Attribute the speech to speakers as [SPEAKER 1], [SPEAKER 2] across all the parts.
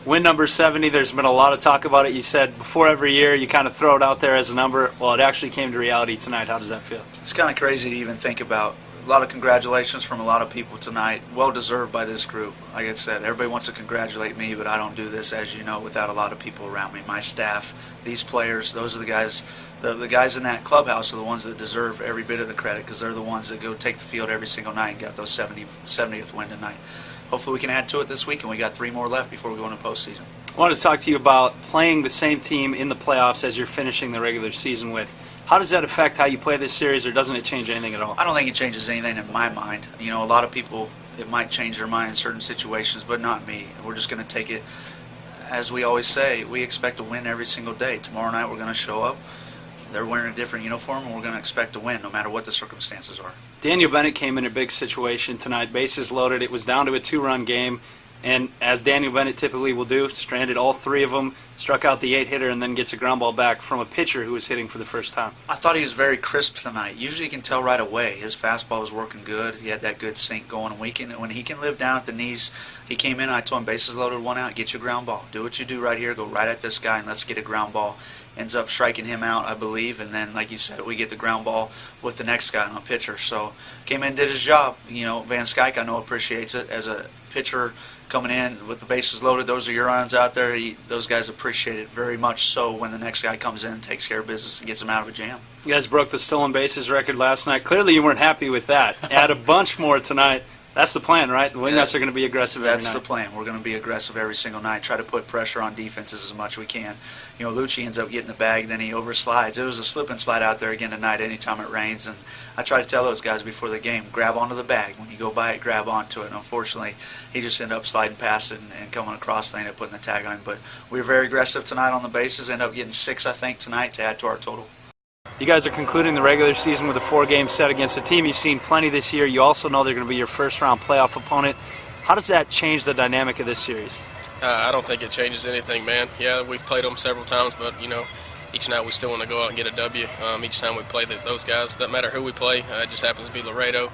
[SPEAKER 1] Win number 70, there's been a lot of talk about it. You said before every year you kind of throw it out there as a number. Well, it actually came to reality tonight. How does that feel?
[SPEAKER 2] It's kind of crazy to even think about. A lot of congratulations from a lot of people tonight. Well deserved by this group. Like I said, everybody wants to congratulate me, but I don't do this, as you know, without a lot of people around me. My staff, these players, those are the guys. The guys in that clubhouse are the ones that deserve every bit of the credit, because they're the ones that go take the field every single night and got those 70th win tonight. Hopefully we can add to it this week, and we got 3 more left before we go into postseason.
[SPEAKER 1] I wanted to talk to you about playing the same team in the playoffs as you're finishing the regular season with. How does that affect how you play this series, or doesn't it change anything at all?
[SPEAKER 2] I don't think it changes anything in my mind. You know, a lot of people, it might change their mind in certain situations, but not me. We're just going to take it, as we always say, we expect to win every single day. Tomorrow night we're going to show up. They're wearing a different uniform, and we're going to expect to win no matter what the circumstances are.
[SPEAKER 1] Daniel Bennett came in a big situation tonight, bases loaded. It was down to a 2-run game. And as Daniel Bennett typically will do, stranded all 3 of them, struck out the 8-hitter, and then gets a ground ball back from a pitcher who was hitting for the first time.
[SPEAKER 2] I thought he was very crisp tonight. Usually you can tell right away. His fastball was working good. He had that good sink going. When he can live down at the knees, he came in, I told him, bases loaded, 1 out, get your ground ball. Do what you do right here. Go right at this guy, and let's get a ground ball. Ends up striking him out, I believe, and then, like you said, we get the ground ball with the next guy on a pitcher. So came in, did his job. You know, Van Skyke, I know, appreciates it as a pitcher coming in with the bases loaded. Those are your runs out there. Those guys appreciate it very much so when the next guy comes in and takes care of business and gets them out of a jam.
[SPEAKER 1] You guys broke the stolen bases record last night. Clearly you weren't happy with that. Add a bunch more tonight. That's the plan, right? The Wingnuts are going to be aggressive every night.
[SPEAKER 2] That's the plan. We're going to be aggressive every single night, try to put pressure on defenses as much as we can. You know, Lucci ends up getting the bag, then he overslides. It was a slip and slide out there again tonight anytime it rains, and I try to tell those guys before the game, grab onto the bag. When you go by it, grab onto it. And unfortunately, he just ended up sliding past it and coming across, they ended up putting the tag on him. But we were very aggressive tonight on the bases, ended up getting 6, I think, tonight to add to our total.
[SPEAKER 1] You guys are concluding the regular season with a 4-game set against a team you've seen plenty this year. You also know they're going to be your first-round playoff opponent. How does that change the dynamic of this series?
[SPEAKER 3] I don't think it changes anything, man. Yeah, we've played them several times, but, you know, each night we still want to go out and get a W. Each time we play those guys, doesn't matter who we play. It just happens to be Laredo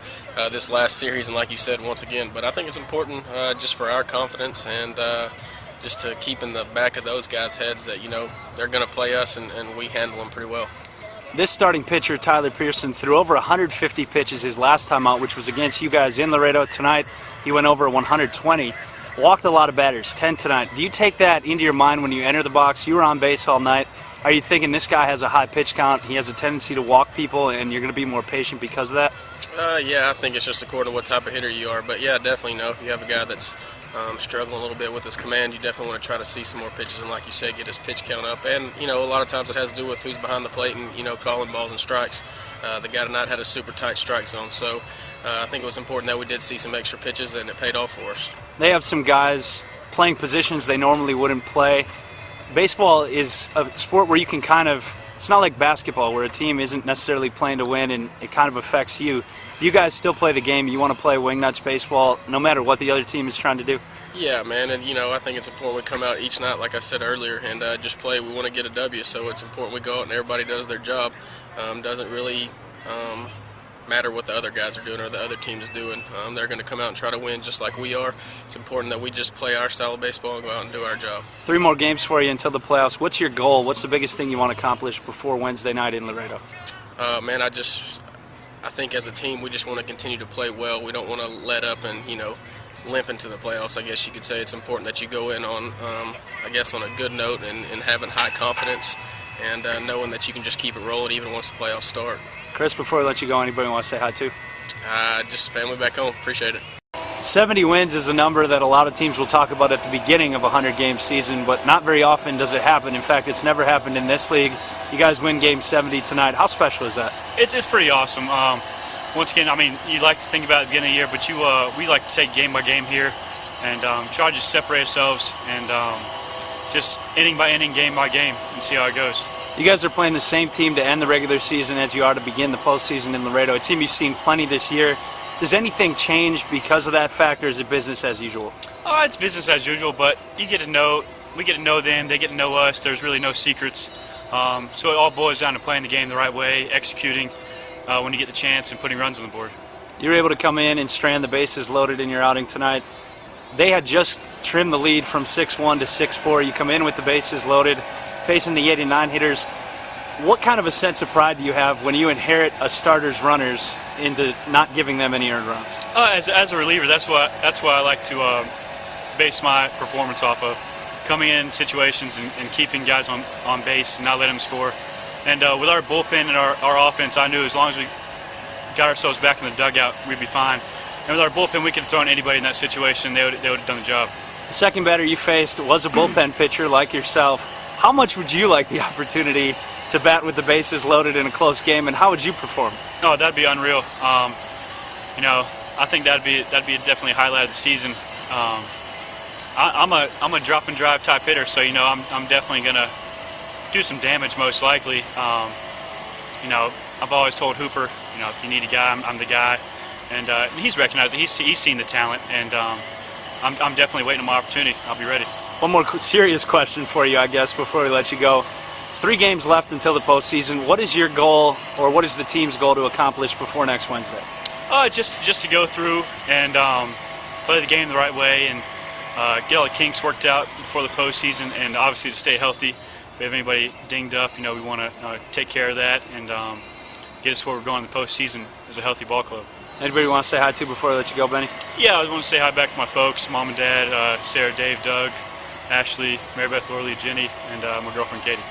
[SPEAKER 3] this last series, and like you said, once again. But I think it's important just for our confidence and just to keep in the back of those guys' heads that, you know, they're going to play us and we handle them pretty well.
[SPEAKER 1] This starting pitcher, Tyler Pearson, threw over 150 pitches his last time out, which was against you guys in Laredo. Tonight, he went over 120. Walked a lot of batters, 10 tonight. Do you take that into your mind when you enter the box? You were on base all night. Are you thinking this guy has a high pitch count, he has a tendency to walk people, and you're going to be more patient because of that?
[SPEAKER 3] Yeah, I think it's just according to what type of hitter you are. But, yeah, definitely know if you have a guy that's struggling a little bit with his command, you definitely want to try to see some more pitches and, like you said, get his pitch count up. And, you know, a lot of times it has to do with who's behind the plate and, you know, calling balls and strikes. The guy tonight had a super tight strike zone. So I think it was important that we did see some extra pitches, and it paid off for us.
[SPEAKER 1] They have some guys playing positions they normally wouldn't play. Baseball is a sport where you can kind of, it's not like basketball where a team isn't necessarily playing to win and it kind of affects you. Do you guys still play the game? You want to play Wingnuts baseball no matter what the other team is trying to do?
[SPEAKER 3] Yeah, man, and, you know, I think it's important we come out each night, like I said earlier, and just play. We want to get a W, so it's important we go out and everybody does their job. Doesn't really matter what the other guys are doing or the other team is doing. They're going to come out and try to win just like we are. It's important that we just play our style of baseball and go out and do our job. 3
[SPEAKER 1] more games for you until the playoffs. What's your goal? What's the biggest thing you want to accomplish before Wednesday night in Laredo?
[SPEAKER 3] Man, I think as a team we just want to continue to play well. We don't want to let up and, you know, limp into the playoffs, I guess you could say. It's important that you go in on, I guess, on a good note and having high confidence and knowing that you can just keep it rolling even once the playoffs start.
[SPEAKER 1] Chris, before I let you go, anybody want to say hi to?
[SPEAKER 3] Just family back home. Appreciate it.
[SPEAKER 1] 70 wins is a number that a lot of teams will talk about at the beginning of a 100-game season, but not very often does it happen. In fact, it's never happened in this league. You guys win Game 70 tonight. How special is that?
[SPEAKER 4] It's pretty awesome. Once again, I mean, you like to think about it at the beginning of the year, but we like to take game by game here and try to just separate ourselves and just inning by inning, game by game, and see how it goes.
[SPEAKER 1] You guys are playing the same team to end the regular season as you are to begin the postseason in Laredo, a team you've seen plenty this year. Does anything change because of that fact, or is it business as usual?
[SPEAKER 4] It's business as usual, but we get to know them, they get to know us. There's really no secrets. So it all boils down to playing the game the right way, executing when you get the chance, and putting runs on the board.
[SPEAKER 1] You were able to come in and strand the bases loaded in your outing tonight. They had just trimmed the lead from 6-1 to 6-4. You come in with the bases loaded, facing the 89 hitters. What kind of a sense of pride do you have when you inherit a starter's runners into not giving them any earned runs?
[SPEAKER 4] As a reliever, that's what I like to base my performance off of. Coming in situations and keeping guys on base and not letting them score. And with our bullpen and our offense, I knew as long as we got ourselves back in the dugout, we'd be fine. And with our bullpen, we could have thrown anybody in that situation. They would have done the job.
[SPEAKER 1] The second batter you faced was a bullpen pitcher like yourself. How much would you like the opportunity to bat with the bases loaded in a close game, and how would you perform?
[SPEAKER 4] Oh, that'd be unreal. You know, I think that'd be definitely a highlight of the season. I'm a drop and drive type hitter, so you know I'm definitely gonna do some damage most likely. You know, I've always told Hooper, you know, if you need a guy, I'm the guy, and he's recognized it. He's seen the talent, and I'm definitely waiting on my opportunity. I'll be ready.
[SPEAKER 1] One more serious question for you, I guess, before we let you go. 3 games left until the postseason. What is your goal, or what is the team's goal to accomplish before next Wednesday?
[SPEAKER 4] Just to go through and play the game the right way and get all the kinks worked out before the postseason, and obviously to stay healthy. If we have anybody dinged up, you know, we want to take care of that and get us where we're going in the postseason as a healthy ball club.
[SPEAKER 1] Anybody want to say hi to before I let you go, Benny?
[SPEAKER 4] Yeah, I want to say hi back to my folks, Mom and Dad, Sarah, Dave, Doug, Ashley, Mary Beth, Lorley, Jenny, and my girlfriend Katie.